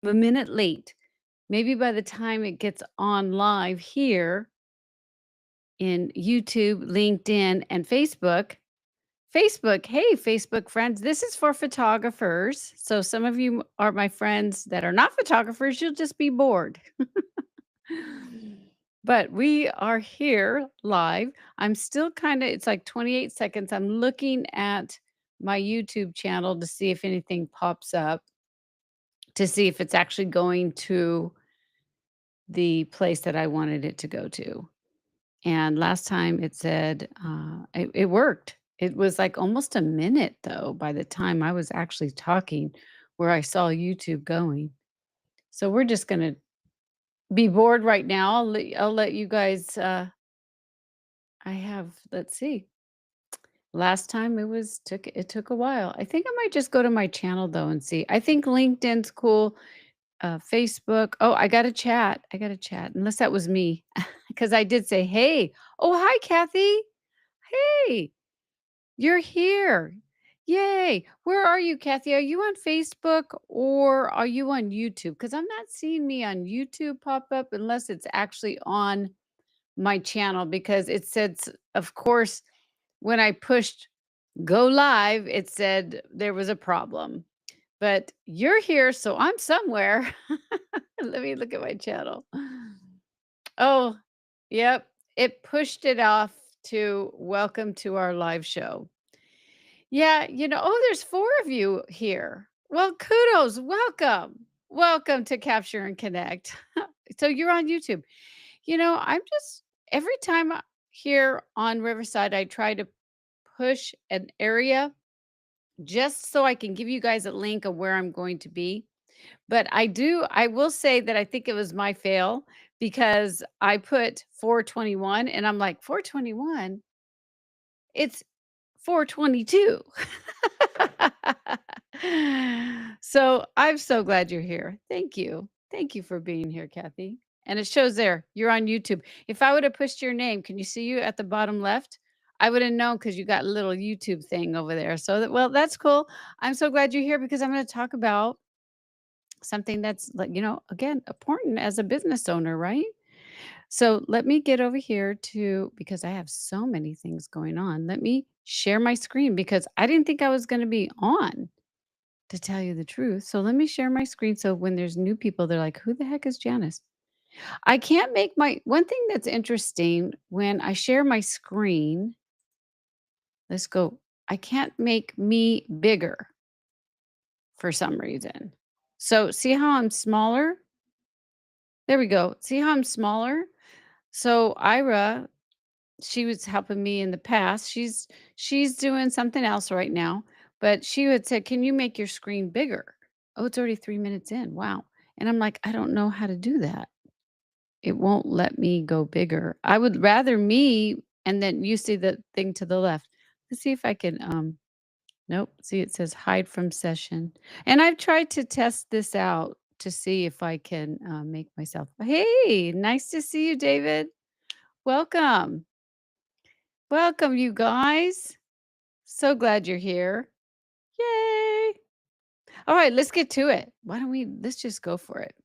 a minute late. Maybe by the time it gets on live here in YouTube, LinkedIn, and Facebook, hey, Facebook friends, this is for photographers. So some of you are my friends that are not photographers, you'll just be bored. But we are here live. I'm still kind of, it's like 28 seconds. I'm looking at my YouTube channel to see if anything pops up, to see if it's actually going to the place that I wanted it to go to. And last time it said it worked. It was like almost a minute though by the time I was actually talking where I saw YouTube going. So we're just going to be bored right now. I'll let you guys I have, let's see. Last time it took a while. I think I might just go to my channel though and see. I think LinkedIn's cool. Facebook. Oh, I got a chat. I got a chat. Unless that was me. Because I did say, hey. Oh, hi, Kathy. Hey, you're here. Yay. Where are you, Kathy? Are you on Facebook or are you on YouTube? Because I'm not seeing me on YouTube pop up unless it's actually on my channel because it said, of course, when I pushed go live, it said there was a problem. But you're here, so I'm somewhere. Let me look at my channel. Oh, yep. It pushed it off to welcome to our live show. Yeah, oh, there's 4 of you here. Well, kudos. Welcome. Welcome to Capture and Connect. So you're on YouTube. I'm just every time here on Riverside, I try to push an area just so I can give you guys a link of where I'm going to be. But I will say that I think it was my fail because I put 421 and I'm like, 421? It's 422. So I'm so glad you're here. Thank you. Thank you for being here, Kathy. And it shows there, you're on YouTube. If I would have pushed your name, can you see you at the bottom left? I would have known because you got a little YouTube thing over there. So well, that's cool. I'm so glad you're here because I'm going to talk about something that's like, again, important as a business owner, right? So let me get over here to because I have so many things going on. Let me share my screen because I didn't think I was going to be on to tell you the truth. So let me share my screen so when there's new people, they're like, who the heck is Janice? I can't make my one thing that's interesting when I share my screen. Let's go. I can't make me bigger for some reason. So see how I'm smaller? There we go. See how I'm smaller? So Ira, she was helping me in the past. She's doing something else right now, but she had said, "Can you make your screen bigger?" Oh, it's already 3 minutes in. Wow. And I'm like, "I don't know how to do that. It won't let me go bigger. I would rather me and then you see the thing to the left. Let's see if I can nope, see it says hide from session. And I've tried to test this out to see if I can make myself. Hey, nice to see you, David. Welcome. Welcome, you guys. So glad you're here. Yay. All right, let's get to it. Let's just go for it.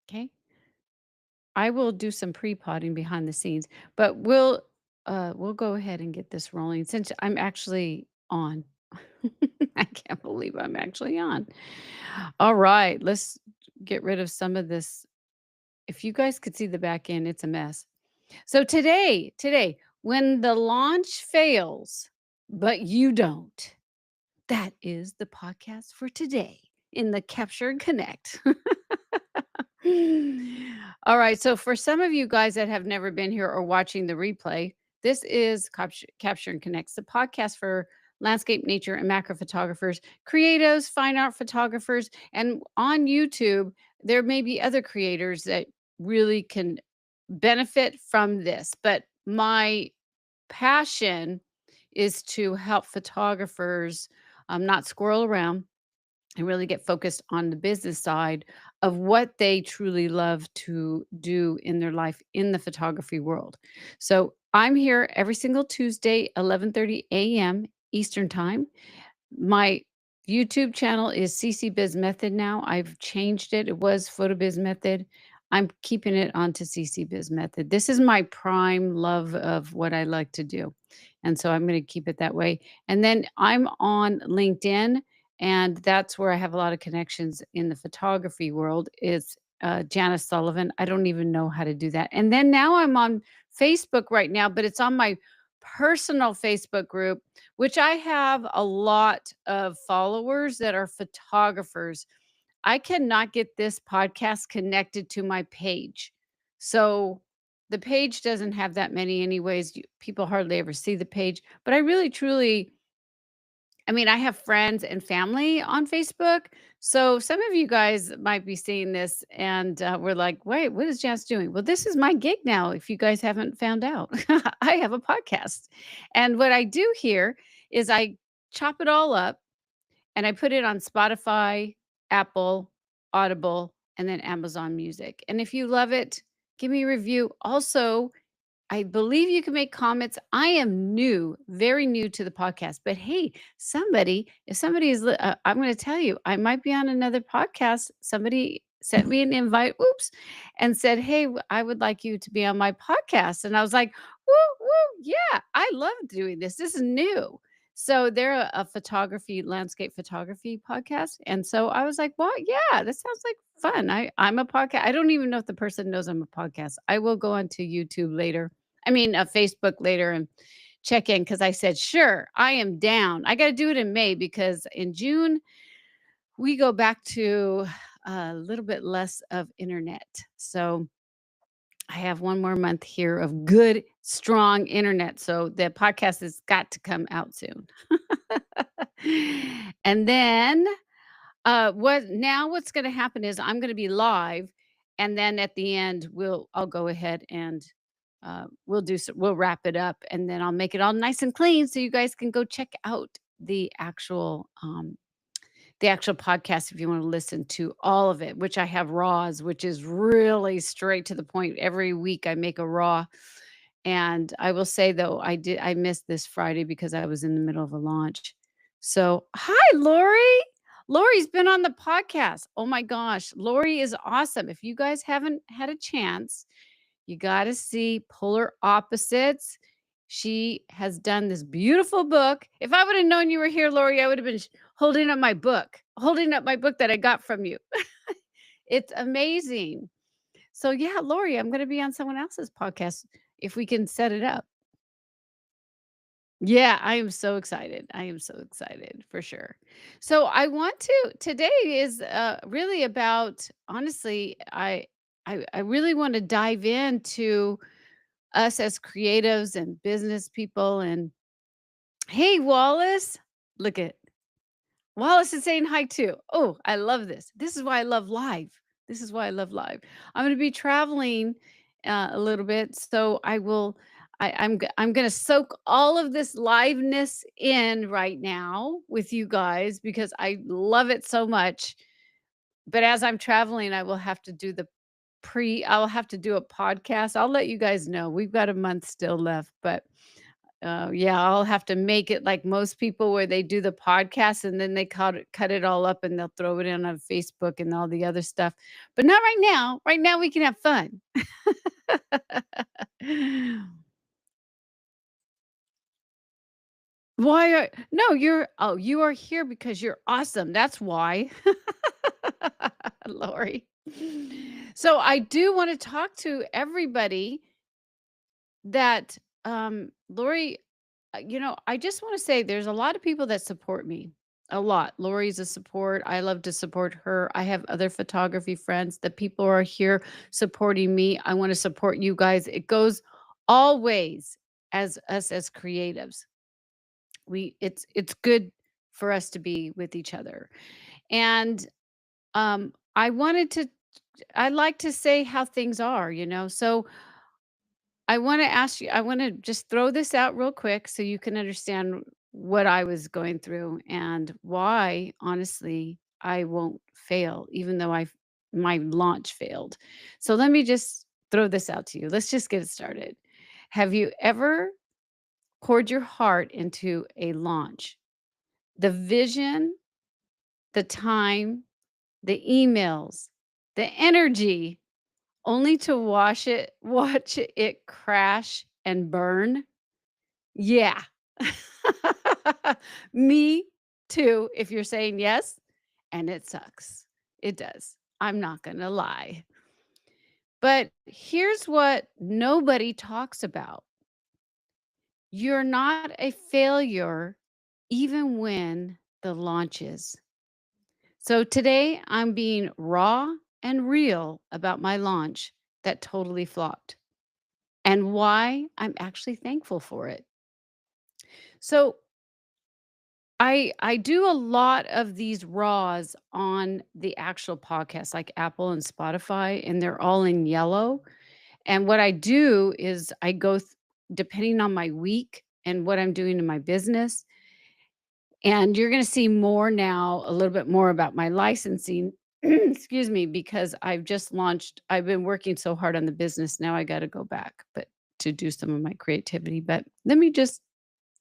Okay. I will do some pre-potting behind the scenes, but we'll go ahead and get this rolling since I'm actually on. I can't believe I'm actually on. All right, let's get rid of some of this. If you guys could see the back end, it's a mess. So today, when the launch fails, but you don't, that is the podcast for today in the Capture and Connect. All right. So, for some of you guys that have never been here or watching the replay, this is Capture and Connects, the podcast for landscape, nature, and macro photographers, creatives, fine art photographers. And on YouTube, there may be other creators that really can benefit from this. But my passion is to help photographers not squirrel around and really get focused on the business side of what they truly love to do in their life in the photography world. So I'm here every single Tuesday, 11:30 a.m. Eastern time. My YouTube channel is CC Biz Method now. I've changed it. It was Photo Biz Method. I'm keeping it onto CC Biz Method. This is my prime love of what I like to do. And so I'm going to keep it that way. And then I'm on LinkedIn, and that's where I have a lot of connections in the photography world. Is Janice Sullivan. I don't even know how to do that. And then now I'm on Facebook right now, but it's on my personal Facebook group, which I have a lot of followers that are photographers. I cannot get this podcast connected to my page. So the page doesn't have that many anyways. People hardly ever see the page, but I really truly, I mean, I have friends and family on Facebook. So some of you guys might be seeing this and we're like, wait, what is Jazz doing? Well, this is my gig now. If you guys haven't found out, I have a podcast. And what I do here is I chop it all up and I put it on Spotify, Apple, Audible, and then Amazon Music. And if you love it, give me a review. Also, I believe you can make comments. I am new, very new to the podcast, but hey, if somebody is, I'm going to tell you, I might be on another podcast. Somebody sent me an invite, oops, and said, hey, I would like you to be on my podcast. And I was like, woo, woo, yeah, I love doing this. This is new. So they're a photography, landscape photography podcast. And so I was like, well, yeah, this sounds like fun. I'm a podcast. I don't even know if the person knows I'm a podcast. I will go onto YouTube later. I mean, Facebook later and check in because I said, sure, I am down. I got to do it in May because in June, we go back to a little bit less of internet. So I have one more month here of good, strong internet. So the podcast has got to come out soon. And then what's gonna happen is I'm gonna be live, and then at the end, I'll go ahead and, we'll wrap it up, and then I'll make it all nice and clean so you guys can go check out the actual podcast if you wanna listen to all of it, which I have raws, which is really straight to the point. Every week, I make a raw, and I will say, though, I missed this Friday because I was in the middle of a launch. So, hi, Lori. Lori's been on the podcast. Oh my gosh, Lori is awesome. If you guys haven't had a chance, you gotta see Polar Opposites. She has done this beautiful book. If I would have known you were here, Lori, I would have been holding up my book that I got from you. It's amazing. So, yeah, Lori, I'm gonna be on someone else's podcast if we can set it up. Yeah, I am so excited. I am so excited for sure. So I want to today is really about honestly, I really want to dive into us as creatives and business people and hey Wallace, look at Wallace is saying hi too. Oh, I love this. This is why I love live. This is why I love live. I'm going to be traveling a little bit, so I will. I'm going to soak all of this liveness in right now with you guys because I love it so much. But as I'm traveling, I will have to do the I'll have to do a podcast. I'll let you guys know. We've got a month still left, but yeah, I'll have to make it like most people where they do the podcast and then they cut it all up and they'll throw it in on Facebook and all the other stuff. But not right now. Right now we can have fun. Why are no, you are here because you're awesome. That's why. Lori. So I do want to talk to everybody that Lori, I just want to say there's a lot of people that support me. A lot. Lori's a support. I love to support her. I have other photography friends that people are here supporting me. I want to support you guys. It goes all ways as us as creatives. It's good for us to be with each other. And I wanted to I like to say how things are. So I want to ask you, I want to just throw this out real quick so you can understand what I was going through and why, honestly, I won't fail, even though my launch failed. So let me just throw this out to you. Let's just get it started. Have you ever poured your heart into a launch? The vision, the time, the emails, the energy, only to watch it crash and burn? Yeah. Me too, if you're saying yes, and it sucks. It does. I'm not gonna lie. But here's what nobody talks about. You're not a failure even when the launch is. So today I'm being raw and real about my launch that totally flopped and why I'm actually thankful for it. So I do a lot of these raws on the actual podcast like Apple and Spotify, and they're all in yellow. And what I do is I go depending on my week and what I'm doing in my business. And you're going to see more now, a little bit more about my licensing. Excuse me, because I've just launched, I've been working so hard on the business. Now I got to go back, but to do some of my creativity. But let me just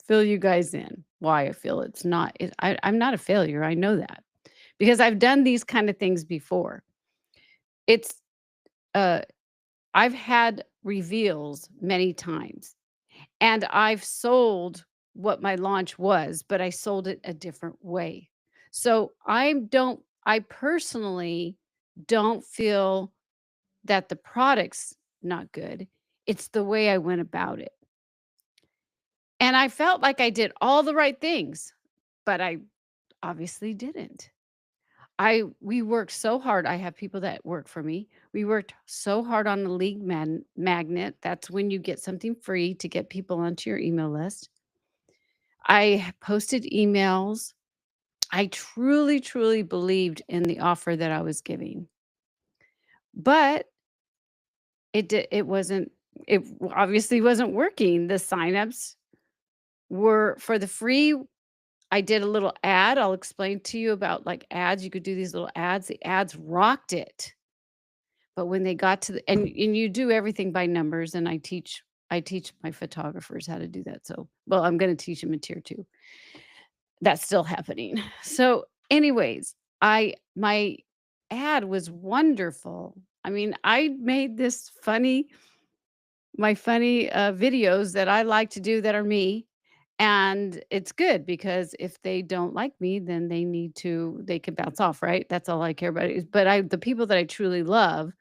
fill you guys in why I feel it's not, I'm not a failure. I know that because I've done these kind of things before. It's, uh, I've had reveals many times and I've sold what my launch was, but I sold it a different way. So I personally don't feel that the product's not good. It's the way I went about it. And I felt like I did all the right things, but I obviously didn't. We worked so hard. I have people that work for me. We worked so hard on the lead magnet. That's when you get something free to get people onto your email list. I posted emails. I truly, truly believed in the offer that I was giving, but it wasn't. It obviously wasn't working. The signups were for the free. I did a little ad. I'll explain to you about like ads. You could do these little ads. The ads rocked it. But when they got to the and you do everything by numbers, and I teach my photographers how to do that. So, well, I'm gonna teach them in tier 2. That's still happening. So, anyways, I my ad was wonderful. I mean, I made this funny my funny, videos that I like to do that are me, and it's good because if they don't like me, then they can bounce off, right? That's all I care about is but the people that I truly love,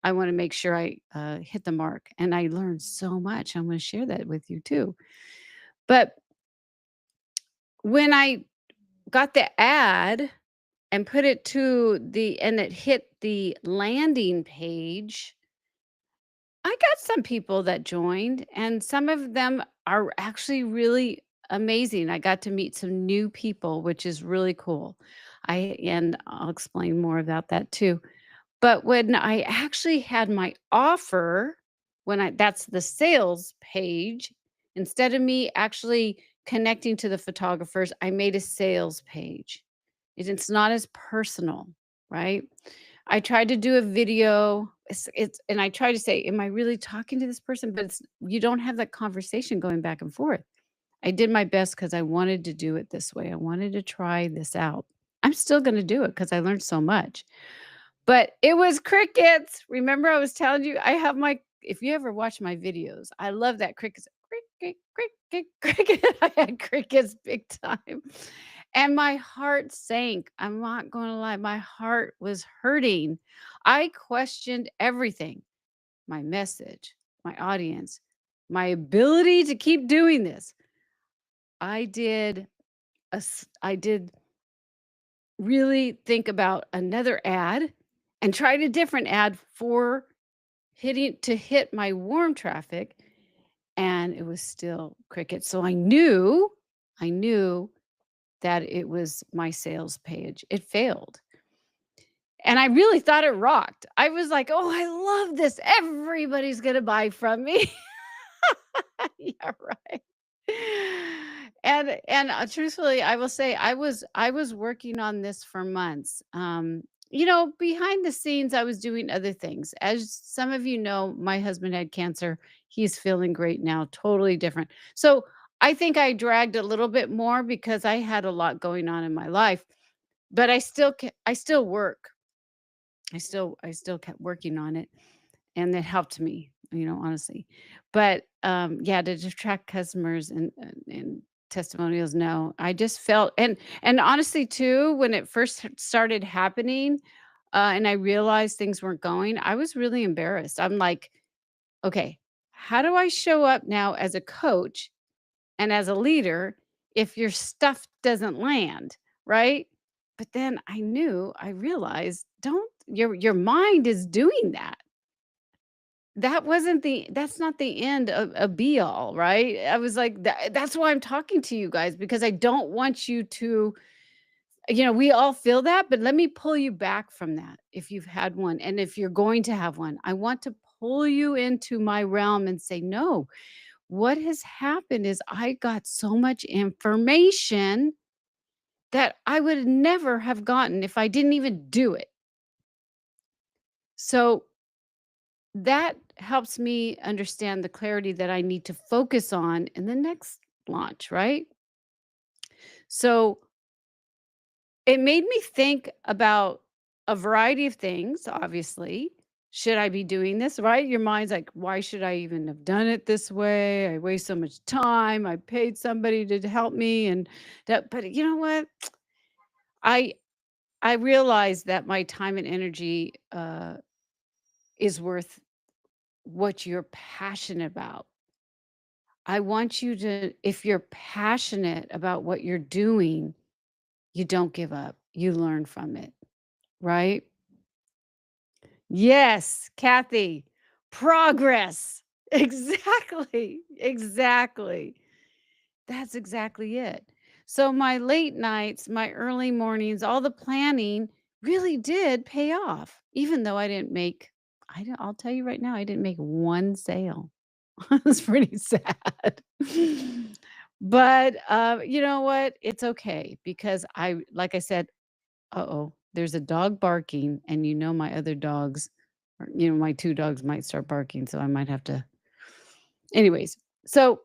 I wanna make sure I, hit the mark, and I learned so much. I'm gonna share that with you too. But when I got the ad and put it to the and it hit the landing page, I got some people that joined, and some of them are actually really amazing. I got to meet some new people, which is really cool. And I'll explain more about that too. But when I actually had my offer, when I that's the sales page, instead of me actually connecting to the photographers, I made a sales page. It's not as personal, right? I tried to do a video. It's and I try to say, am I really talking to this person? But you don't have that conversation going back and forth. I did my best because I wanted to do it this way. I wanted to try this out. I'm still going to do it because I learned so much. But it was crickets. Remember I was telling you I have my if you ever watch my videos, I love that crickets. Cricket, cricket, cricket. I had crickets big time. And my heart sank. I'm not going to lie. My heart was hurting. I questioned everything, my message, my audience, my ability to keep doing this. I did I did really think about another ad and tried a different ad for hit my warm traffic, and it was still crickets. So I knew that it was my sales page. It failed. And I really thought it rocked. I was like, "Oh, I love this. Everybody's gonna buy from me." Yeah, right. Truthfully, I will say I was working on this for months. Behind the scenes, I was doing other things. As some of you know, my husband had cancer. He's feeling great now, totally different. So I think I dragged a little bit more because I had a lot going on in my life. but I still work. I still kept working on it, and it helped me, honestly. But, yeah, to attract customers and testimonials, no. I just felt and honestly too, when it first started happening, and I realized things weren't going, I was really embarrassed. I'm like, "Okay, how do I show up now as a coach and as a leader if your stuff doesn't land?" Right? But then I realized, don't your mind is doing that. That's not the end of a be all, right? I was like, that's why I'm talking to you guys because I don't want you to, we all feel that, but let me pull you back from that if you've had one and if you're going to have one. I want to pull you into my realm and say, no, what has happened is I got so much information that I would never have gotten if I didn't even do it. So that helps me understand the clarity that I need to focus on in the next launch, right? So it made me think about a variety of things, obviously. Should I be doing this, right? Your mind's like, why should I even have done it this way? I waste so much time. I paid somebody to help me and that, but you know what? I I realized that my time and energy is worth what you're passionate about. I want you to, if you're passionate about what you're doing, you don't give up. You learn from it, right? Yes, Kathy. Progress. Exactly. Exactly. That's exactly it. So my late nights, my early mornings, all the planning really did pay off, even though I'll tell you right now, I didn't make one sale. It's pretty sad. But, you know what? It's okay because like I said, uh-oh, there's a dog barking, and my other dogs or, my 2 dogs might start barking, so I might have to anyways, so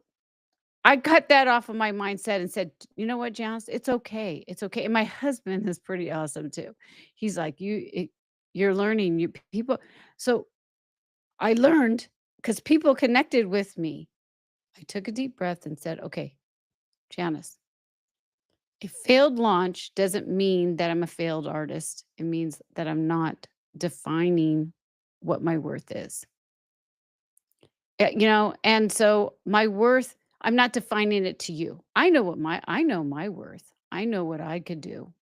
I cut that off of my mindset and said, "You know what, Janice? It's okay. It's okay." And my husband is pretty awesome too. He's like, You're learning, you people." So I learned because people connected with me. I took a deep breath and said, "Okay, Janice, a failed launch doesn't mean that I'm a failed artist. It means that I'm not defining what my worth is." And so my worth, I'm not defining it to you. I know my worth. I know what I could do.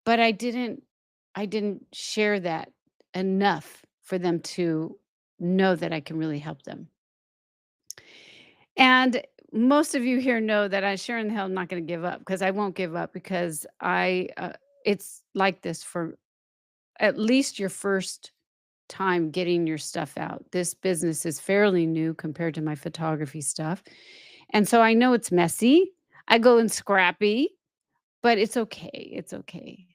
But I didn't share that enough for them to know that I can really help them. And most of you here know that I sure in the hell am not going to give up because I won't give up because it's like this for at least your first time getting your stuff out. This business is fairly new compared to my photography stuff. And so I know it's messy. I go in scrappy, but it's okay. It's okay.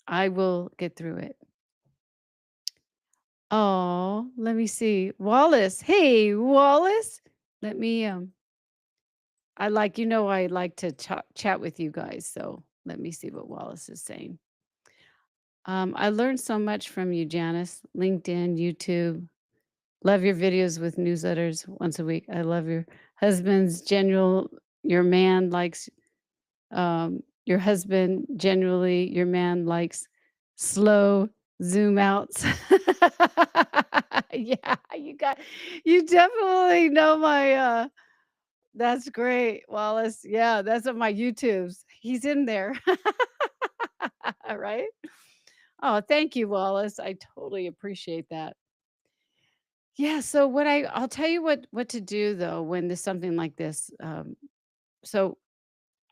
I will get through it. Oh, let me see. Wallace. Hey, Wallace. Let me I like to chat with you guys, so let me see what Wallace is saying. I learned so much from you, Janice. LinkedIn, YouTube. Love your videos with newsletters once a week. I love your man likes your husband generally, your man likes slow zoom outs. Yeah, you definitely know my that's great, Wallace. Yeah, that's on my YouTubes. He's in there. Right? Oh, thank you, Wallace. I totally appreciate that. Yeah, so I'll tell you what to do though when there's something like this. So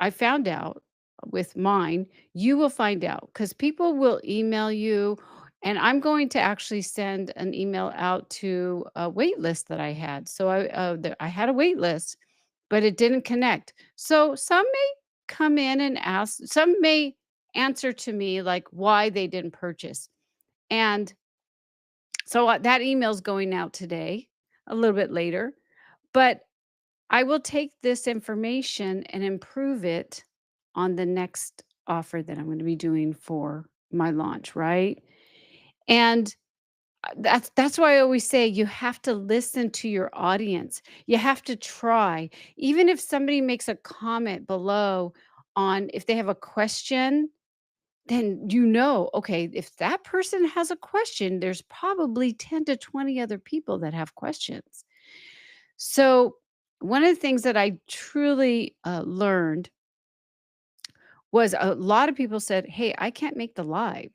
I found out with mine, you will find out because people will email you, and I'm going to actually send an email out to a wait list that I had. So I had a wait list, but it didn't connect. So some may come in and ask, some may answer to me like why they didn't purchase. And so that email's going out today, a little bit later, but I will take this information and improve it on the next offer that I'm going to be doing for my launch, right? And that's why I always say you have to listen to your audience. You have to try. Even if somebody makes a comment below on if they have a question, then okay, if that person has a question, there's probably 10 to 20 other people that have questions. So, one of the things that I truly learned was a lot of people said, "Hey, I can't make the live,"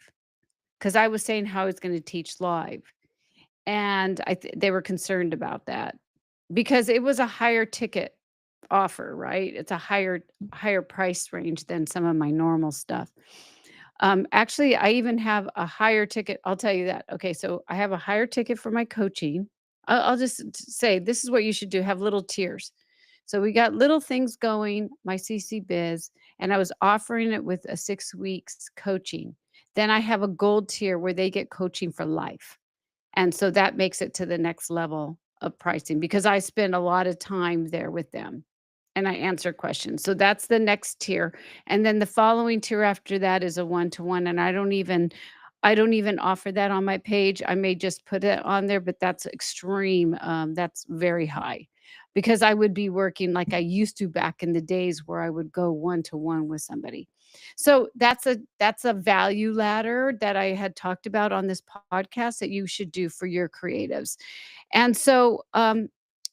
because I was saying how I was going to teach live. And they were concerned about that because it was a higher ticket offer, right? It's a higher price range than some of my normal stuff. Actually, I even have a higher ticket. I'll tell you that. Okay, so I have a higher ticket for my coaching. I'll just say this is what you should do. Have little tiers. So we got little things going. My CC Biz, and I was offering it with a 6 weeks coaching. Then I have a gold tier where they get coaching for life. And so that makes it to the next level of pricing because I spend a lot of time there with them and I answer questions. So that's the next tier. And then the following tier after that is a one-to-one and I don't even offer that on my page. I may just put it on there, but that's extreme. That's very high because I would be working like I used to back in the days where I would go one-to-one with somebody. So that's a value ladder that I had talked about on this podcast that you should do for your creatives. And so,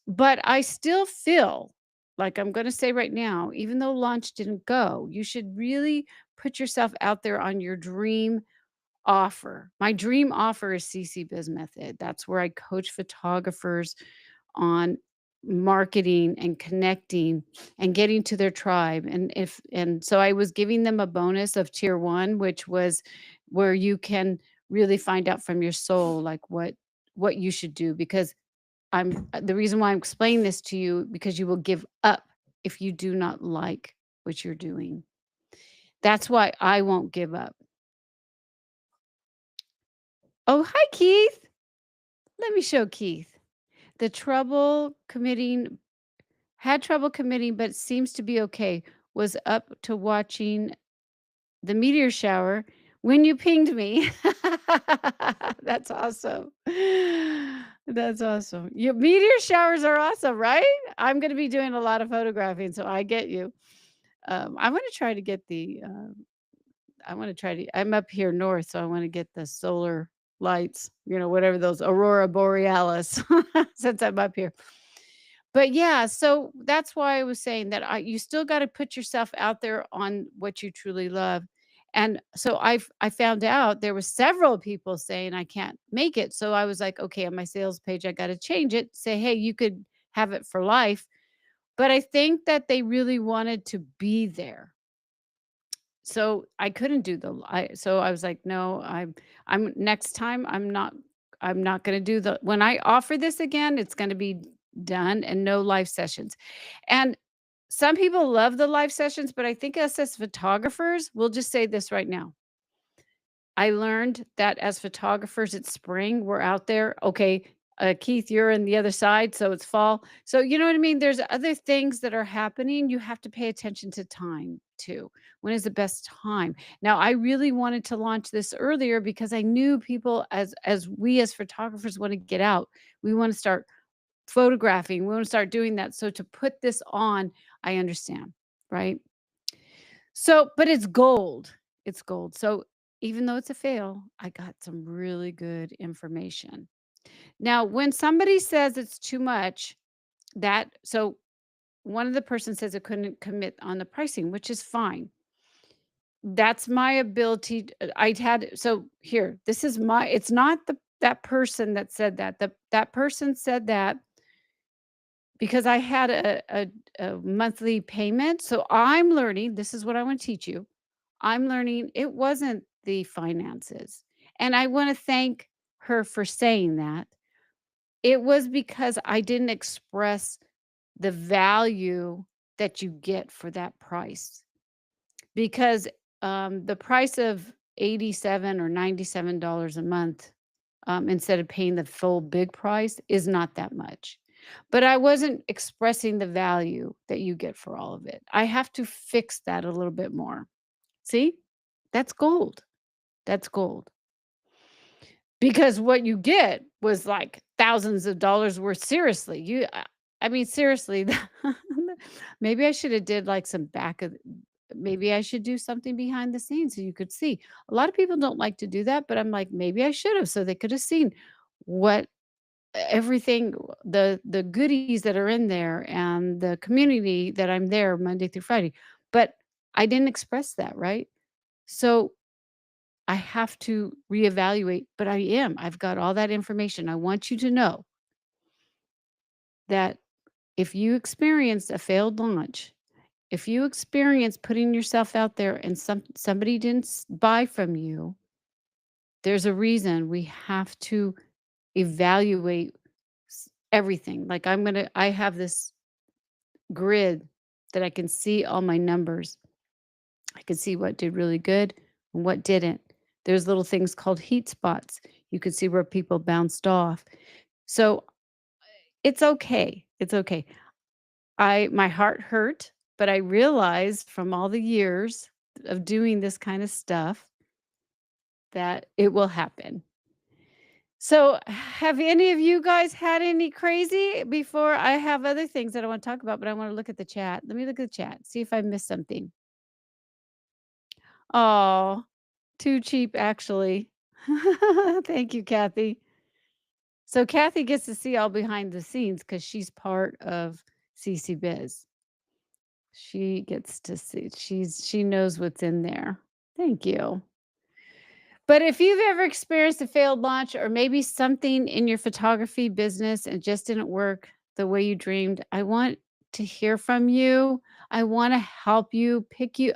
but I still feel like I'm going to say right now, even though launch didn't go, you should really put yourself out there on your dream offer. My dream offer is CC Biz Method. That's where I coach photographers on marketing and connecting and getting to their tribe. And so I was giving them a bonus of tier 1, which was where you can really find out from your soul like what you should do because the reason why I'm explaining this to you because you will give up if you do not like what you're doing. That's why I won't give up. Oh, hi Keith. Let me show Keith. The trouble committing Had trouble committing, but seems to be okay. Was up to watching the meteor shower when you pinged me. That's awesome. That's awesome. Your meteor showers are awesome, right? I'm gonna be doing a lot of photographing, so I get you. I wanna try to get I wanna try to I'm up here north, so I wanna get the solar lights, whatever those aurora borealis since I'm up here. But yeah, so that's why I was saying that you still gotta put yourself out there on what you truly love. And so I found out there was several people saying I can't make it. So I was like, okay, on my sales page, I gotta change it. Say, hey, you could have it for life. But I think that they really wanted to be there. So I couldn't do so I was like, no, I'm next time I'm not gonna do when I offer this again, it's gonna be done and no live sessions. And some people love the live sessions, but I think us as photographers, we'll just say this right now. I learned that as photographers, it's spring, we're out there. Okay, Keith, you're in the other side, so it's fall. So you know what I mean? There's other things that are happening. You have to pay attention to time too. When is the best time? Now, I really wanted to launch this earlier because I knew people as we as photographers want to get out. We want to start photographing. We want to start doing that. So to put this on, I understand, right? So, but it's gold. It's gold. So even though it's a fail, I got some really good information. Now, when somebody says it's too much, so one of the person says it couldn't commit on the pricing, which is fine. That's my ability. I'd had so here. This is my. It's not that person that said that. That person said that because I had a monthly payment. So I'm learning. This is what I want to teach you. I'm learning it wasn't the finances. And I want to thank her for saying that. It was because I didn't express the value that you get for that price. Because the price of 87 or $97 a month instead of paying the full big price is not that much. But I wasn't expressing the value that you get for all of it. I have to fix that a little bit more. See? That's gold. That's gold. Because what you get was, like, thousands of dollars worth seriously, I mean, seriously, maybe I shoulda did, like, some back of maybe I should do something behind the scenes so you could see. A lot of people don't like to do that, but I'm like, maybe I should've so they coulda seen what everything the goodies that are in there and the community that I'm there Monday through Friday, but I didn't express that, right? So I have to reevaluate, but I am. I've got all that information. I want you to know that if you experience a failed launch, if you experience putting yourself out there and somebody didn't buy from you, there's a reason we have to evaluate everything. Like I have this grid that I can see all my numbers. I can see what did really good and what didn't. There's little things called heat spots. You can see where people bounced off. So it's okay. It's okay. My heart hurt, but I realized from all the years of doing this kind of stuff that it will happen. So, have any of you guys had any crazy before I have other things that I want to talk about, but I want to look at the chat. Let me look at the chat, see if I missed something. Oh, too cheap, actually. Thank you, Kathy. So, Kathy gets to see all behind the scenes because she's part of CC Biz. She gets to see, she knows what's in there. Thank you. But if you've ever experienced a failed launch or maybe something in your photography business and just didn't work the way you dreamed, I want to hear from you. I want to help you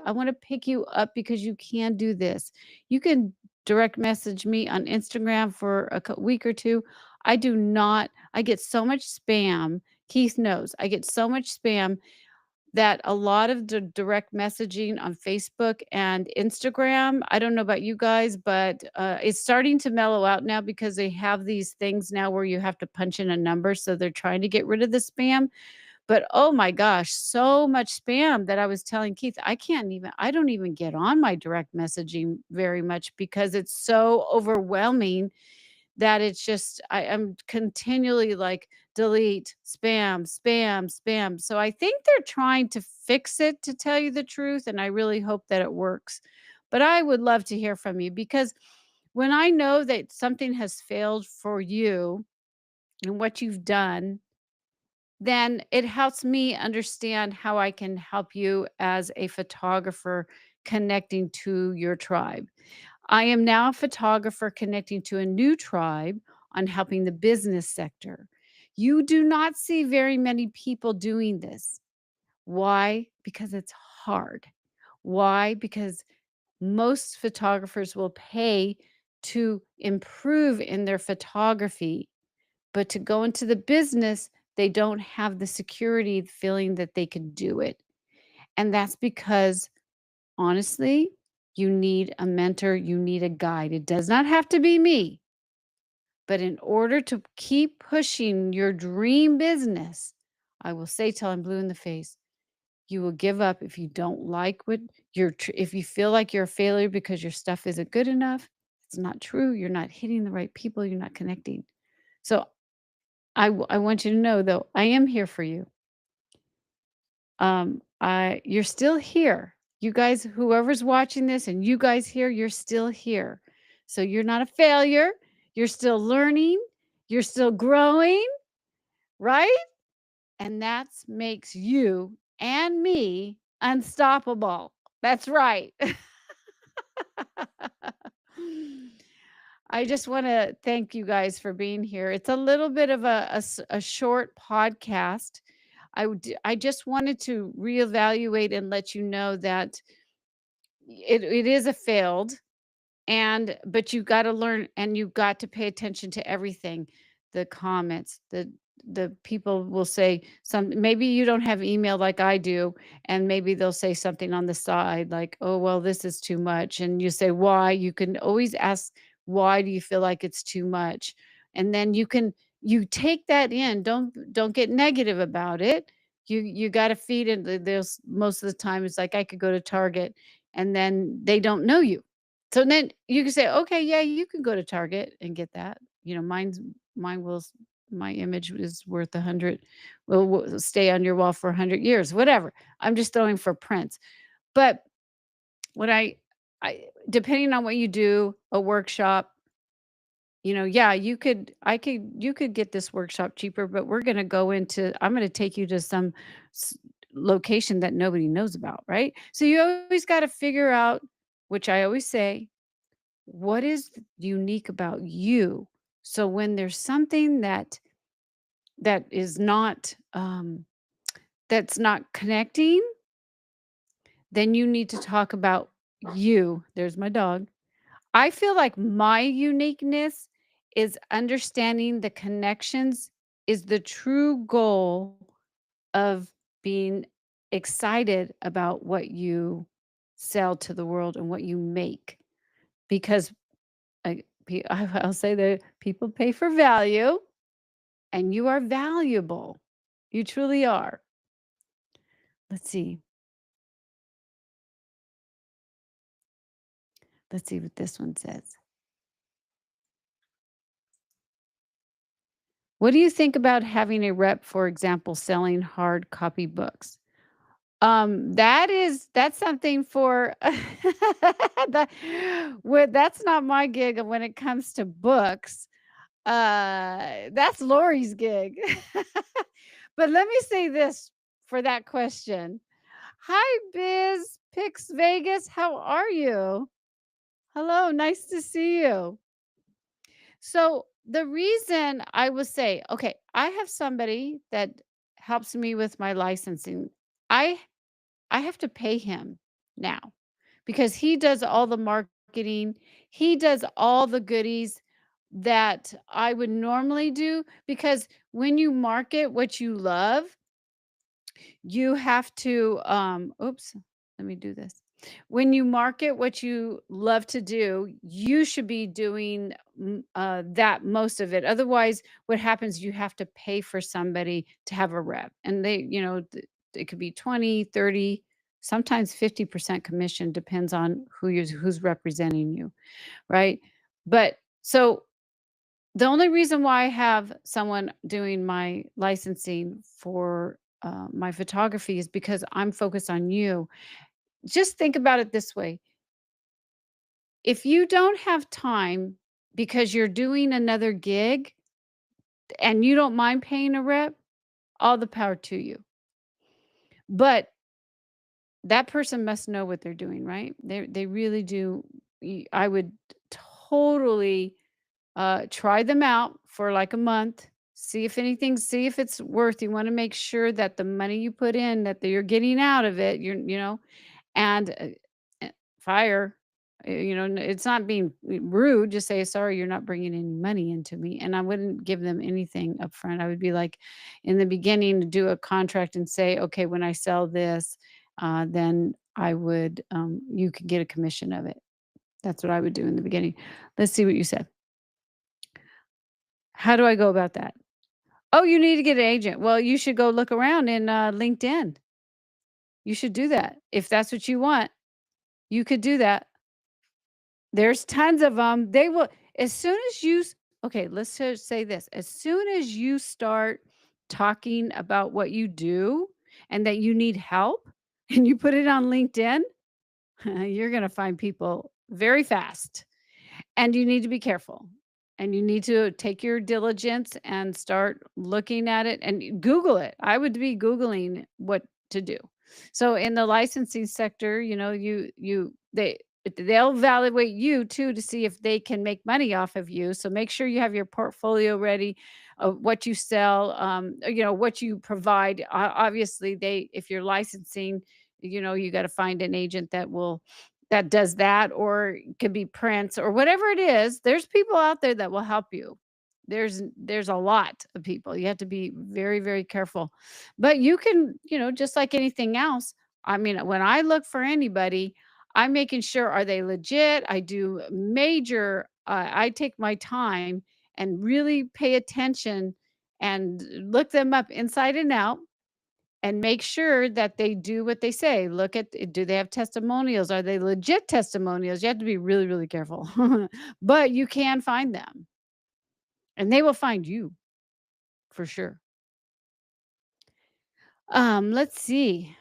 I want to pick you up because you can do this. You can direct message me on Instagram for a week or two. I get so much spam. Keith knows I get so much spam that a lot of the direct messaging on Facebook and Instagram, I don't know about you guys, but, it's starting to mellow out now because they have these things now where you have to punch in a number, so they're trying to get rid of the spam, but, oh my gosh, so much spam that I was telling Keith, I don't even get on my direct messaging very much because it's so overwhelming that it's just I am continually like delete, spam, spam, spam. So I think they're trying to fix it to tell you the truth, and I really hope that it works. But I would love to hear from you because when I know that something has failed for you and what you've done, then it helps me understand how I can help you as a photographer connecting to your tribe. I am now a photographer connecting to a new tribe on helping the business sector. You do not see very many people doing this. Why? Because it's hard. Why? Because most photographers will pay to improve in their photography, but to go into the business, they don't have the security feeling that they can do it. And that's because honestly, you need a mentor, you need a guide. It does not have to be me, but in order to keep pushing your dream business, I will say till I'm blue in the face, you will give up if you don't like what if you feel like you're a failure because your stuff isn't good enough. It's not true. You're not hitting the right people. You're not connecting. So I want you to know though, I am here for you. I You're still here. You guys, whoever's watching this and you guys here, you're still here. So you're not a failure. You're still learning. You're still growing, right? And that makes you and me unstoppable. That's right. I just want to thank you guys for being here. It's a little bit of a short podcast. I just wanted to reevaluate and let you know that it is a failed and but you gotta learn and you got to pay attention to everything, the comments, the people will say some maybe you don't have email like I do, and maybe they'll say something on the side like, "Oh, well, this is too much." And you say, "Why?" You can always ask, "Why do you feel like it's too much?" And then you take that in. Don't get negative about it. You gotta feed it. There's most of the time it's like I could go to Target. and then they don't know you. So then you can say, "Okay, yeah, you can go to Target and get that." You know, mine will s my image is worth 100 will stay on your wall for 100 years, whatever. I'm just throwing for prints. But what I depending on what you do, a workshop, yeah, you could get this workshop cheaper, but we're gonna go into I'm gonna take you to some s location that nobody knows about, right? So you always gotta figure out, which I always say, what is unique about you? So when there's something that is not, that's not connecting, then you need to talk about you. There's my dog. I feel like my uniqueness is understanding the connections is the true goal of being excited about what you sell to the world and what you make. Because I'll say that people pay for value and you are valuable. You truly are. Let's see. Let's see what this one says. What do you think about having a rep, for example, selling hard copy books? That's something for that that's not my gig when it comes to books. That's Lori's gig. But let me say this for that question. Hi, Biz Pix Vegas. How are you? Hello, nice to see you. So the reason I would say, okay, I have somebody that helps me with my licensing. I I have to pay him now because he does all the marketing. He does all the goodies that I would normally do because when you market what you love, you have to, oops, let me do this. When you market what you love to do, you should be doing that most of it. Otherwise, what happens, you have to pay for somebody to have a rep. And it could be 20, 30, sometimes 50% commission, depends on who's representing you, right? But so the only reason why I have someone doing my licensing for, my photography is because I'm focused on you. Just think about it this way. If you don't have time because you're doing another gig and you don't mind paying a rep, all the power to you. But that person must know what they're doing, right? They really do. I would totally try them out for like a month, see if it's worth. You want to make sure that the money you put in, that you're getting out of it, and fire. It's not being rude. Just say, sorry, you're not bringing any money into me. And I wouldn't give them anything up front. I would be like, in the beginning, do a contract and say, okay, when I sell this, then you could get a commission of it. That's what I would do in the beginning. Let's see what you said. How do I go about that? Oh, you need to get an agent. Well, you should go look around in LinkedIn. You should do that. If that's what you want, you could do that. There's tons of them. They will as soon as you s okay, let's just say this. As soon as you start talking about what you do and that you need help and you put it on LinkedIn, you're gonna find people very fast. And you need to be careful. And you need to take your diligence and start looking at it and Google it. I would be Googling what to do. So in the licensing sector, they'll evaluate you too to see if they can make money off of you. So make sure you have your portfolio ready of what you sell, what you provide. Obviously, if you're licensing, you got to find an agent that does that, or it could be prints or whatever it is. There's people out there that will help you. There's a lot of people. You have to be very, very careful. But you can, just like anything else, I mean, when I look for anybody, I'm making sure are they legit? I do major I take my time and really pay attention and look them up inside and out and make sure that they do what they say. Look at, do they have testimonials? Are they legit testimonials? You have to be really, really careful. But you can find them, and they will find you for sure. Let's see.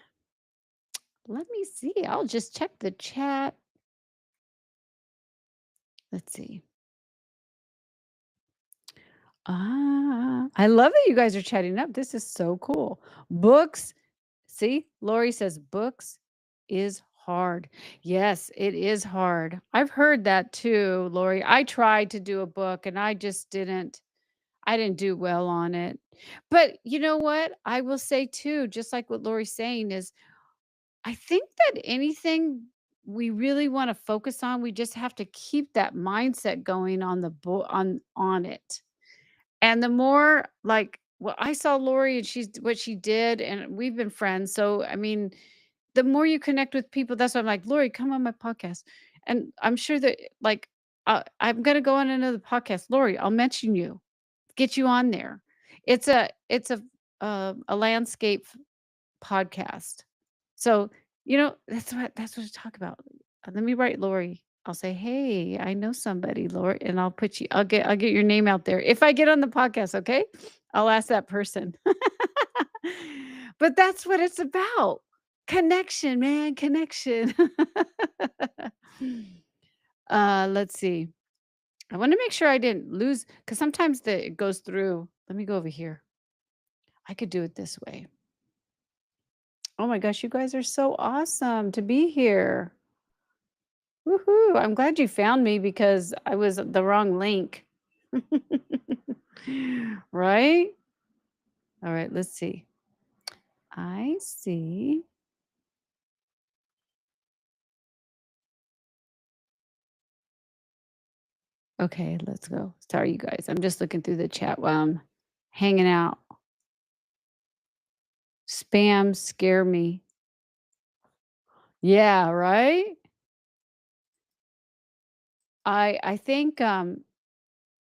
Let me see. I'll just check the chat. Let's see. I love that you guys are chatting up. This is so cool. Books. See, Lori says books is hard. Yes, it is hard. I've heard that too, Lori. I tried to do a book and I didn't do well on it. But you know what? I will say too, just like what Lori's saying is I think that anything we really want to focus on, we just have to keep that mindset going on the on it. And the more like, well, I saw Lori and she's what she did, and we've been friends. So I mean, the more you connect with people, that's why I'm like, Lori, come on my podcast. And I'm sure that like I'm gonna go on another podcast. Lori, I'll mention you, get you on there. It's a landscape podcast. So, that's what I talk about. Let me write Lori. I'll say, "Hey, I know somebody, Lori," and I'll get your name out there. If I get on the podcast, okay? I'll ask that person. But that's what it's about. Connection, man, connection. Let's see. I wanna make sure I didn't lose because sometimes it goes through. Let me go over here. I could do it this way. Oh my gosh, you guys are so awesome to be here. Woohoo! I'm glad you found me because I was the wrong link. Right? All right, let's see. I see. Okay, let's go. Sorry, you guys. I'm just looking through the chat while I'm hanging out. Spam scare me. Yeah, right? I think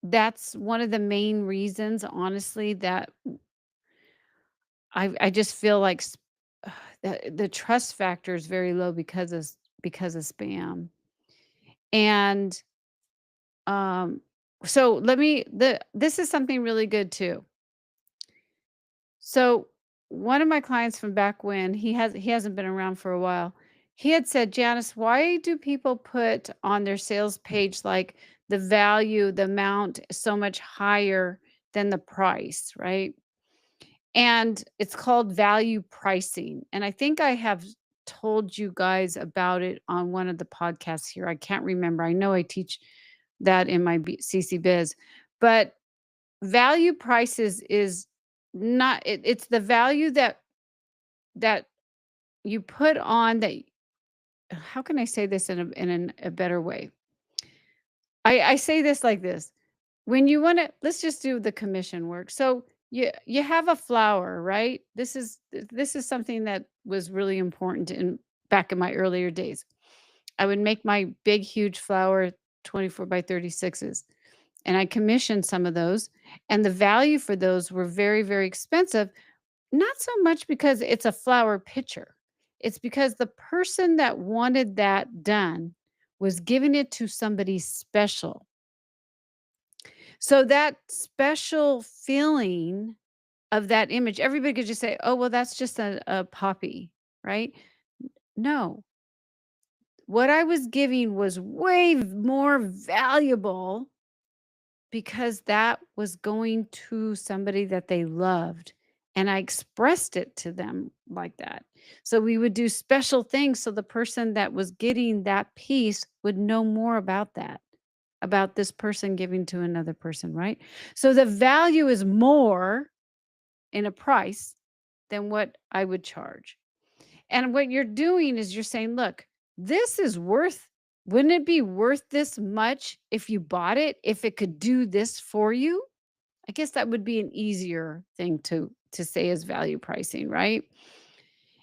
that's one of the main reasons, honestly, that I just feel like the trust factor is very low because of spam. And um so let me the this is something really good too. So one of my clients from back when he hasn't been around for a while. He had said, "Janice, why do people put on their sales page like the value, the amount so much higher than the price, right?" And it's called value pricing. And I think I have told you guys about it on one of the podcasts here. I can't remember. I know I teach that in my CC Biz, but value prices is not it's the value that you put on that. How can I say this in a better way? I say this like this. When you want to, let's just do the commission work. So you have a flower, right? This is something that was really important in back in my earlier days. I would make my big, huge flower 24 by 36s, and I commissioned some of those. And the value for those were very, very expensive. Not so much because it's a flower pitcher. It's because the person that wanted that done was giving it to somebody special. So that special feeling of that image, everybody could just say, "Oh, well, that's just a poppy," right? No, what I was giving was way more valuable because that was going to somebody that they loved. And I expressed it to them like that. So we would do special things so the person that was getting that piece would know more about that, about this person giving to another person, right? So the value is more in a price than what I would charge. And what you're doing is you're saying, look, this is worth, wouldn't it be worth this much if you bought it, if it could do this for you? I guess that would be an easier thing to say as value pricing, right?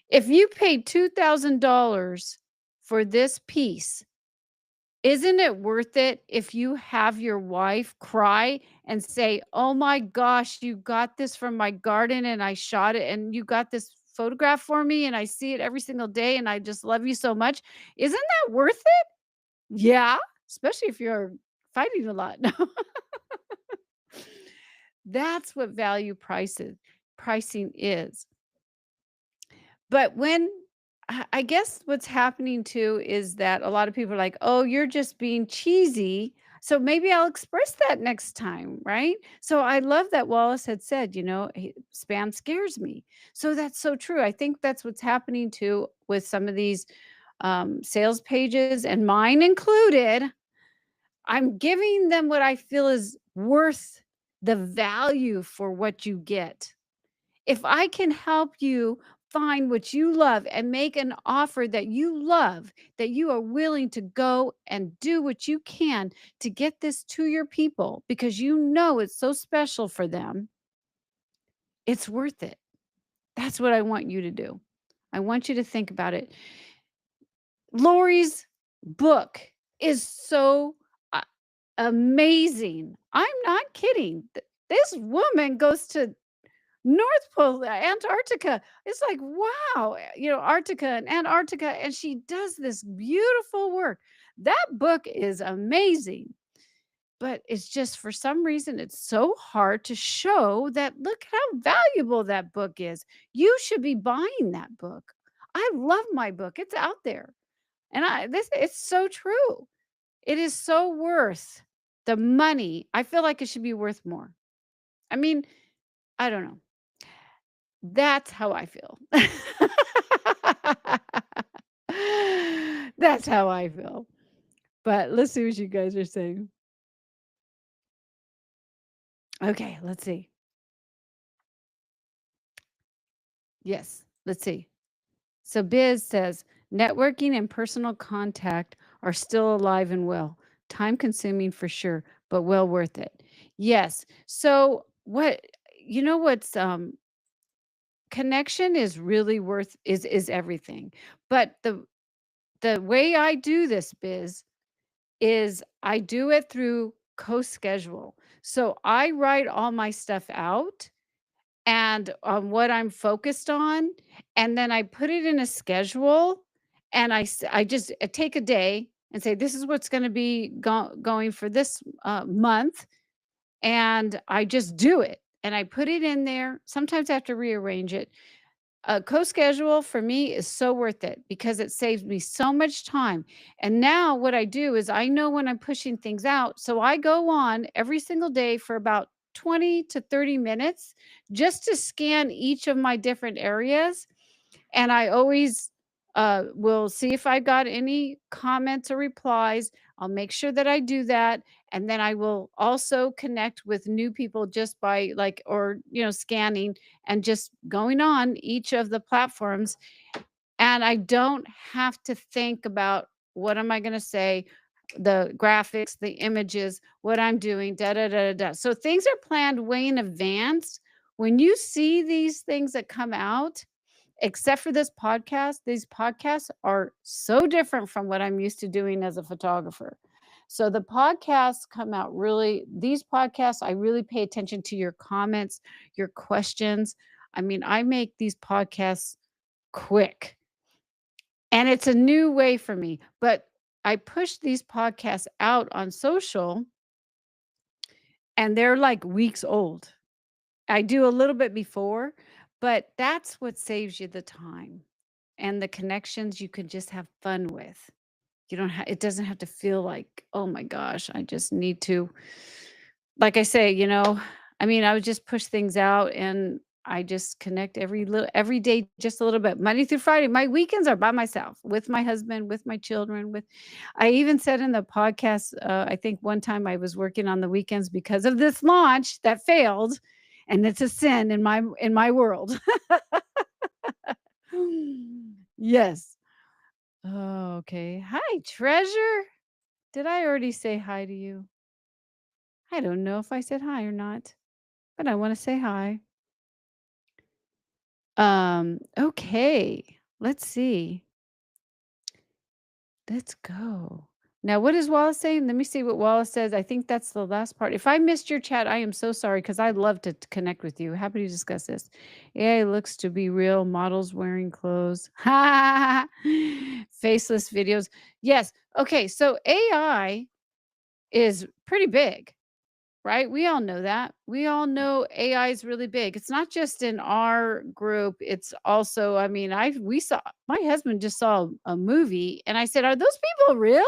If you paid $2,000 for this piece, isn't it worth it if you have your wife cry and say, "Oh my gosh, you got this from my garden and I shot it and you got this photograph for me and I see it every single day and I just love you so much. Isn't that worth it? Yeah, especially if you're fighting a lot. No. That's what value prices pricing is. But when I guess what's happening too is that a lot of people are like, "Oh, you're just being cheesy." So maybe I'll express that next time, right? So I love that Wallace had said, spam scares me. So that's so true. I think that's what's happening too with some of these sales pages, and mine included. I'm giving them what I feel is worth the value for what you get. If I can help you find what you love and make an offer that you love, that you are willing to go and do what you can to get this to your people because you know it's so special for them, it's worth it. That's what I want you to do. I want you to think about it. Lori's book is so uh, amazing. I'm not kidding. This woman goes to North Pole, Antarctica. It's like, wow, Arctica and Antarctica, and she does this beautiful work. That book is amazing. But it's just for some reason it's so hard to show that look how valuable that book is. You should be buying that book. I love my book. It's out there. And it's so true. It is so worth the money. I feel like it should be worth more. I mean, I don't know. That's how I feel. That's how I feel. But let's see what you guys are saying. Okay, let's see. Yes, let's see. So Biz says networking and personal contact are still alive and well. Time consuming for sure, but well worth it. Yes. So what's connection is really worth is everything. But the way I do this, Biz, is I do it through co-schedule. So I write all my stuff out and what I'm focused on, and then I put it in a schedule, and I just take a day and say, "This is what's gonna be going for this month," and I just do it, and I put it in there. Sometimes I have to rearrange it. A co-schedule for me is so worth it because it saves me so much time. And now what I do is I know when I'm pushing things out. So I go on every single day for about 20 to 30 minutes just to scan each of my different areas, and I always will see if I got any comments or replies. I'll make sure that I do that. And then I will also connect with new people just by scanning and just going on each of the platforms. And I don't have to think about what am I going to say, the graphics, the images, what I'm doing, da da da da da. So things are planned way in advance. When you see these things that come out, except for this podcast, these podcasts are so different from what I'm used to doing as a photographer. So the podcasts come out really, these podcasts, I really pay attention to your comments, your questions. I mean, I make these podcasts quick and it's a new way for me, but I push these podcasts out on social and they're like weeks old. I do a little bit before, but that's what saves you the time and the connections you can just have fun with. You don't have it doesn't have to feel like, "Oh my gosh, I just need to," like I say, I mean, I would just push things out and I just connect every day just a little bit. Monday through Friday. My weekends are by myself, with my husband, with my children, with I even said in the podcast, I think one time I was working on the weekends because of this launch that failed, and it's a sin in my world. Yes. Oh, okay. Hi, treasure. Did I already say hi to you? I don't know if I said hi or not, but I want to say hi. Okay. Let's see. Let's go. Now, what is Wallace saying? Let me see what Wallace says. I think that's the last part. If I missed your chat, I am so sorry because I'd love to connect with you. Happy to discuss this. AI looks to be real. Models wearing clothes. Faceless videos. Yes. Okay. So AI is pretty big, right? We all know that. We all know AI is really big. It's not just in our group. It's also, I mean, we saw my husband just saw a movie and I said, "Are those people real?"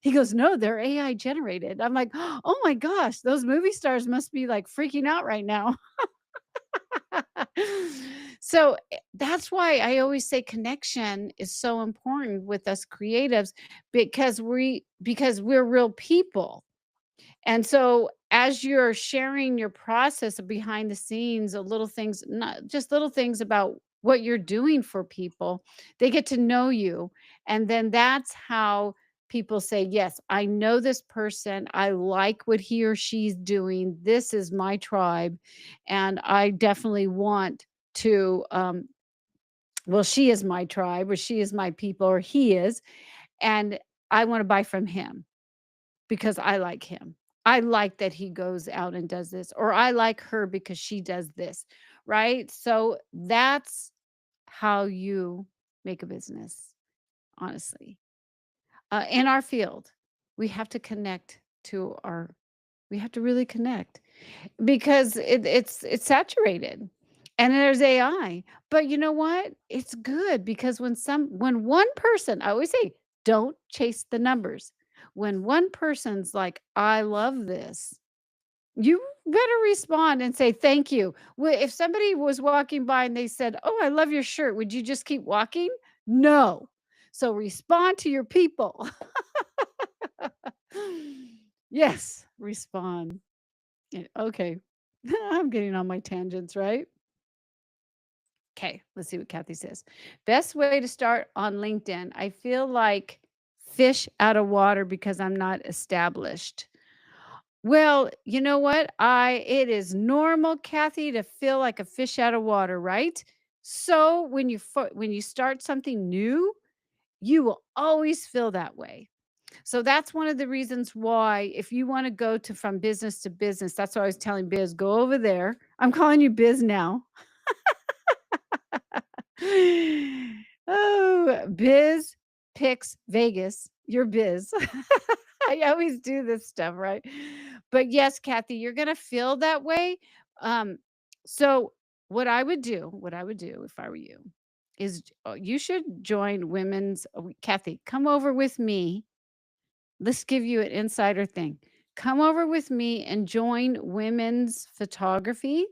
He goes, "No, they're AI generated." I'm like, "Oh my gosh, those movie stars must be like freaking out right now." So that's why I always say connection is so important with us creatives because we're real people. And so as you're sharing your process of behind the scenes, of little things, not just little things about what you're doing for people, they get to know you. And then that's how people say, "Yes, I know this person. I like what he or she's doing. This is my tribe. And I definitely want to, well, she is my tribe, or she is my people, or he is. And I want to buy from him." Because I like him. I like that he goes out and does this, or I like her because she does this, right? So that's how you make a business, honestly. In our field, we have to connect to our, we have to really connect because it's saturated and there's AI. But you know what? It's good because when one person, I always say, don't chase the numbers. When one person's like, "I love this," you better respond and say thank you. If somebody was walking by and they said, "Oh, I love your shirt," would you just keep walking? No. So respond to your people. Yes, respond. Yeah, okay. I'm getting on my tangents, right? Okay, let's see what Kathy says. Best way to start on LinkedIn. I feel like fish out of water because I'm not established. Well, you know what? I It is normal, Kathy, to feel like a fish out of water, right? So when you start something new, you will always feel that way. So that's one of the reasons why if you want to go to from business to business, that's what I was telling Biz, go over there. I'm calling you Biz now. Oh, Biz picks Vegas. You're Biz. I always do this stuff, right? But yes, Kathy, you're gonna feel that way. Um, so what I would do if I were you, is you should join women's. Kathy, come over with me. Let's give you an insider thing. Come over with me and join women's photography.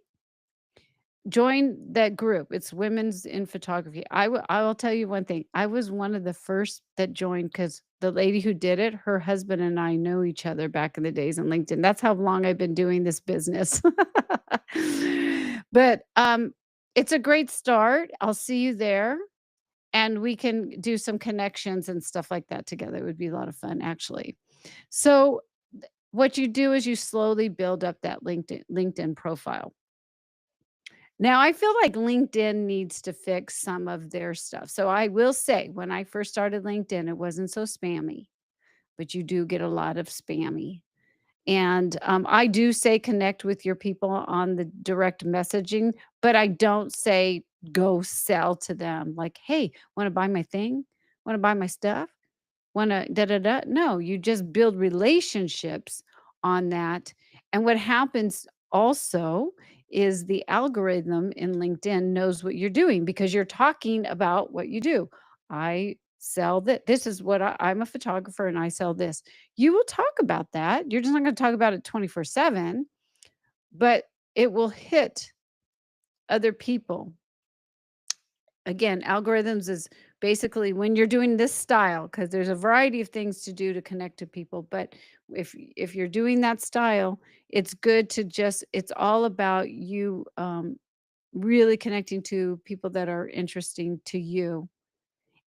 Join that group. It's Women's in Photography. I will tell you one thing. I was one of the first that joined because the lady who did it, her husband and I know each other back in the days in LinkedIn. That's how long I've been doing this business. But, it's a great start. I'll see you there, and we can do some connections and stuff like that together. It would be a lot of fun, actually. So, what you do is you slowly build up that LinkedIn profile. Now, I feel like LinkedIn needs to fix some of their stuff. So I will say, when I first started LinkedIn, it wasn't so spammy, but you do get a lot of spammy. And I do say connect with your people on the direct messaging, but I don't say go sell to them like, "Hey, want to buy my thing? Want to buy my stuff? Wanna da da da." No, you just build relationships on that. And what happens also is the algorithm in LinkedIn knows what you're doing because you're talking about what you do. I sell that. This is what I'm a photographer and I sell this. You will talk about that. You're just not going to talk about it 24/7, but it will hit other people. Again, algorithms is basically when you're doing this style, because there's a variety of things to do to connect to people. But if you're doing that style, it's good to just it's all about you really connecting to people that are interesting to you.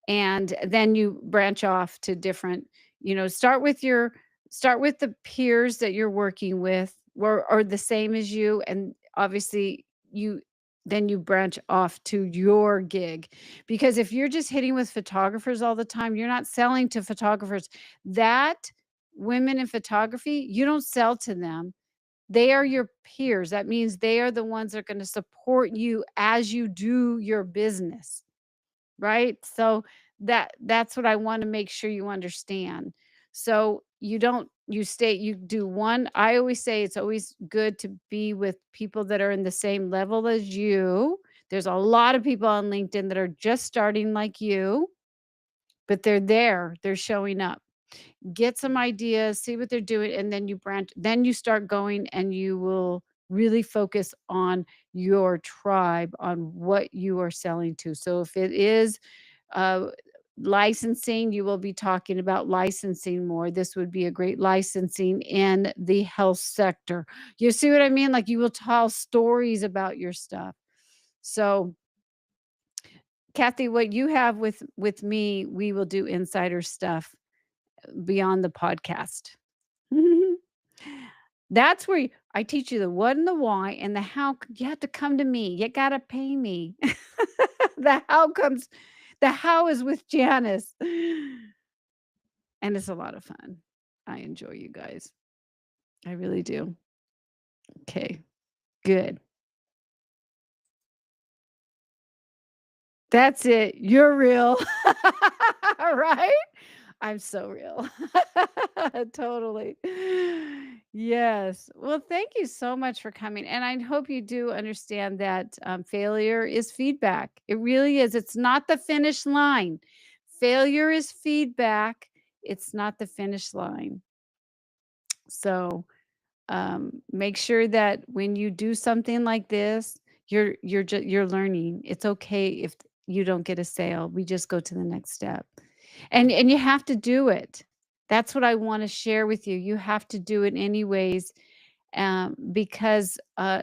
And then you branch off to different, start with the peers that you're working with or the same as you. And obviously you then you branch off to your gig. Because if you're just hitting with photographers all the time, you're not selling to photographers. That women in photography, you don't sell to them. They are your peers. That means they are the ones that are gonna support you as you do your business. Right? So that's what I wanna make sure you understand. So you don't you stay you do one I always say it's always good to be with people that are in the same level as you. There's a lot of people on LinkedIn that are just starting like you, but they're there, they're showing up. Get some ideas, see what they're doing, and then you start going and you will really focus on your tribe, on what you are selling to. So if it is uh, licensing, you will be talking about licensing more. This would be a great licensing in the health sector. You see what I mean? Like you will tell stories about your stuff. So, Kathy, what you have with me, we will do insider stuff beyond the podcast. That's where I teach you the what and the why and the how. You have to come to me. You gotta pay me. The how is with Janice. And it's a lot of fun. I enjoy you guys. I really do. Okay, good. That's it. You're real. Right? I'm so real. Totally. Yes. Well, thank you so much for coming. And I hope you do understand that failure is feedback. It really is. It's not the finish line. Failure is feedback. It's not the finish line. So, make sure that when you do something like this, you're learning. It's okay if you don't get a sale. We just go to the next step. And you have to do it. That's what I want to share with you. You have to do it anyways because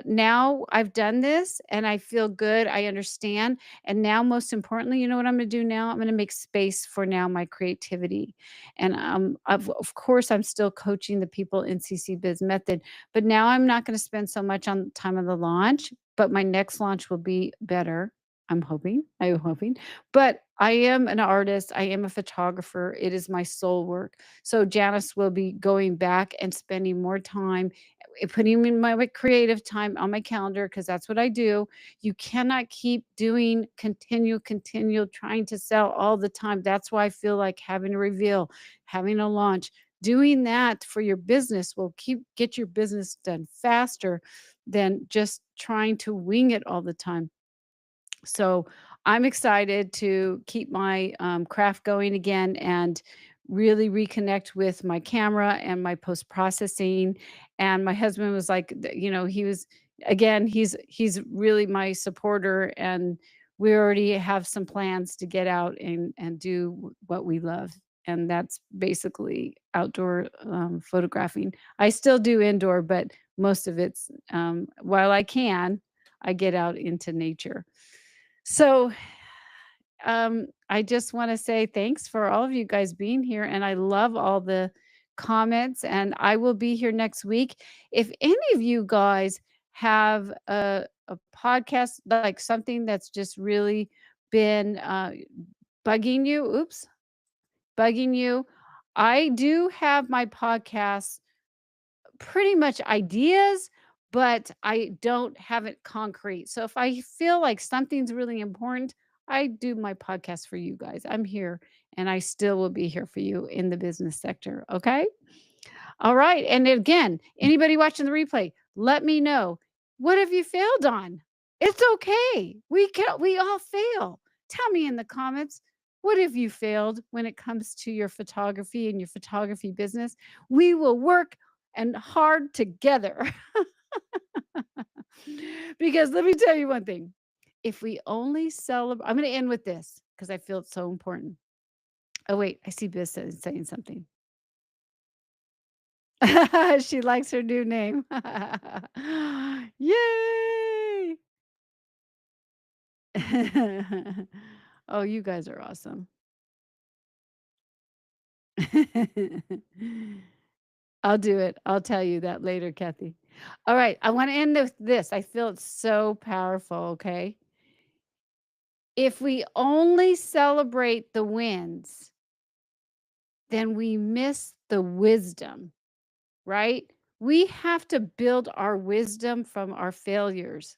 now I've done this and I feel good. I understand. And now, most importantly, you know what I'm going to do now? I'm going to make space for now my creativity. And of course, I'm still coaching the people in CC Biz Method, but now I'm not going to spend so much on time of the launch. But my next launch will be better. I'm hoping. I'm hoping. But I am an artist. I am a photographer. It is my soul work. So Janice will be going back and spending more time putting in my creative time on my calendar because that's what I do. You cannot keep doing continue trying to sell all the time. That's why I feel like having a reveal, having a launch, doing that for your business will get your business done faster than just trying to wing it all the time. So I'm excited to keep my craft going again and really reconnect with my camera and my post processing. And my husband was like, he was again, he's really my supporter, and we already have some plans to get out and do what we love. And that's basically outdoor photographing. I still do indoor, but most of it's while I can, I get out into nature. So, I just wanna say thanks for all of you guys being here, and I love all the comments, and I will be here next week. If any of you guys have a podcast, like something that's just really been, bugging you oops, bugging you, I do have my podcast pretty much ideas, but I don't have it concrete. So if I feel like something's really important, I do my podcast for you guys. I'm here and I still will be here for you in the business sector. Okay. All right. And again, anybody watching the replay, let me know, what have you failed on? It's okay. We all fail. Tell me in the comments, what have you failed when it comes to your photography and your photography business? We will work and hard together. Because let me tell you one thing. If we only celebrate, I'm going to end with this because I feel it's so important. Oh, wait, I see Biz saying something. She likes her new name. Yay! Oh, you guys are awesome. I'll do it. I'll tell you that later, Kathy. All right, I wanna end with this. I feel it's so powerful, okay? If we only celebrate the wins, then we miss the wisdom, right? We have to build our wisdom from our failures.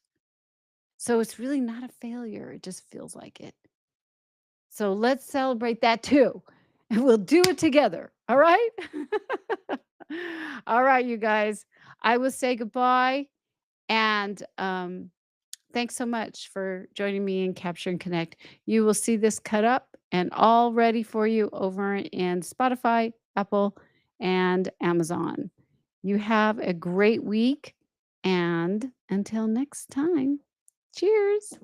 So it's really not a failure, it just feels like it. So let's celebrate that too, and we'll do it together, all right? All right, you guys. I will say goodbye, and, thanks so much for joining me in Capture and Connect. You will see this cut up and all ready for you over in Spotify, Apple, and Amazon. You have a great week, and until next time, cheers.